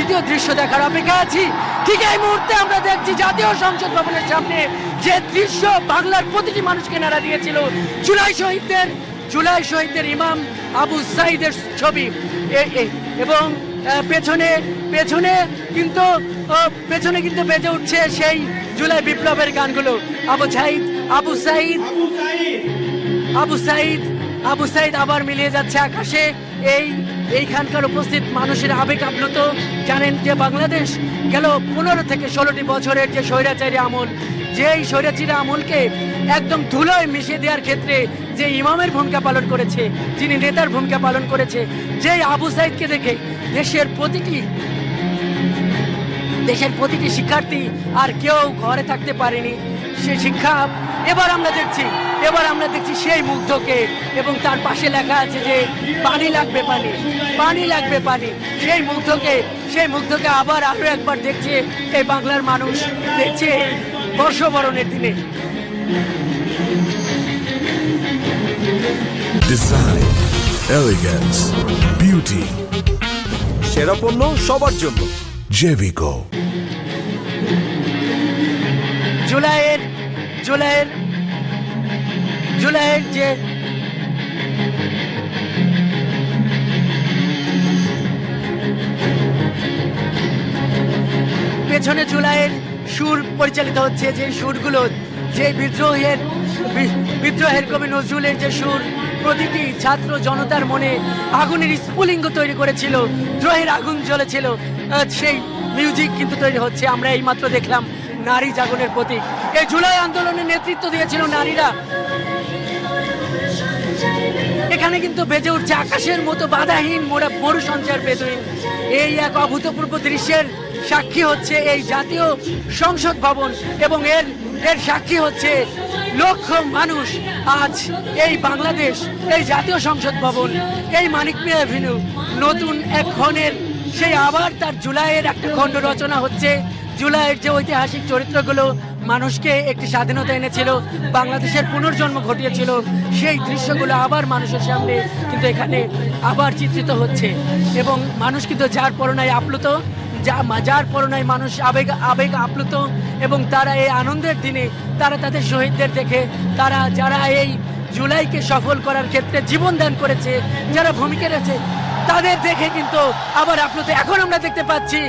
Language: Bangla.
দ্বিতীয় দৃশ্য দেখার অপেক্ষা আছি। ঠিক এই মুহূর্তে আমরা দেখছি জাতীয় সংসদ ভবনের সামনে যে দৃশ্য বাংলার প্রতিটি মানুষকে নাড়া দিয়েছিল, জুলাই শহীদদের ইমাম আবু সাঈদের ছবি এবং পেছনে পেছনে কিন্তু বেজে উঠছে সেই জুলাই বিপ্লবের গানগুলো। আবু সাঈদ আবার মিলিয়ে যাচ্ছে আকাশে। এইখানকার উপস্থিত মানুষের আবেগ আপ্লুত। জানেন যে বাংলাদেশ গেল 15 থেকে 16টি বছরের যে স্বৈরাচারী আমল, যেই স্বৈরাচারী আমলকে একদম ধুলোয় মিশিয়ে দেওয়ার ক্ষেত্রে যে ইমামের ভূমিকা পালন করেছে, যিনি নেতার ভূমিকা পালন করেছে, যেই আবু সাঈদকে দেখে দেশের প্রতিটি শিক্ষার্থী আর কেউ ঘরে থাকতে পারেনি। সে শিক্ষা এবার আমরা দেখছি সেই মুগ্ধকে, এবং তার পাশে লেখা আছে যে পানি লাগবে পানি। সেই মুগ্ধকে আবার আরো একবার দেখছে এই বাংলার মানুষ, দেখছে এই বর্ষবরণের দিনে। ডিজাইন, এলিগেন্স, বিউটি, সেরা পণ্য সবার জন্য জেভিকো। জুলাইয়ের যে পেছনে জুলাইয়ের সুর পরিচালিত হচ্ছে, যে সুরগুলো, যে বিদ্রোহের কবি নজরুলের যে সুর প্রতিটি ছাত্র জনতার মনে আগুনের স্ফুলিঙ্গ তৈরি করেছিল, দ্রোহের আগুন জ্বলেছিল, সেই মিউজিক কিন্তু তৈরি হচ্ছে। আমরা এইমাত্র দেখলাম নারী জাগরণের প্রতীক। এই জুলাই আন্দোলনের নেতৃত্ব দিয়েছিল নারীরা। এখানে কিন্তু বেজে উঠছে আকাশের মতো বাধাহীন মরু সঞ্চার বেদুইন। এই এক অভূতপূর্ব দৃশ্যের সাক্ষী হচ্ছে এই জাতীয় সংসদ ভবন, এবং এর সাক্ষী হচ্ছে লক্ষ মানুষ। আজ এই বাংলাদেশ, এই জাতীয় সংসদ ভবন, এই মানিক মিয়া এভিনিউ নতুন এক ক্ষণের সেই আবার তার জুলাইয়ের একটা খণ্ড রচনা হচ্ছে। জুলাইয়ের যে ঐতিহাসিক চরিত্রগুলো মানুষকে একটি স্বাধীনতা এনেছিল, বাংলাদেশের পুনর্জন্ম ঘটিয়েছিল, সেই দৃশ্যগুলো আবার মানুষের সামনে কিন্তু এখানে আবার চিত্রিত হচ্ছে। এবং মানুষ কিন্তু যার পরনায় মানুষ আবেগ আপ্লুত, এবং তারা এই আনন্দের দিনে তারা তাদের শহীদদের দেখে, যারা এই জুলাইকে সফল করার ক্ষেত্রে জীবন দান করেছে, যারা ভূমিকা রয়েছে, তাদের দেখে কিন্তু আবার আপ্লুত। এখন আমরা দেখতে পাচ্ছি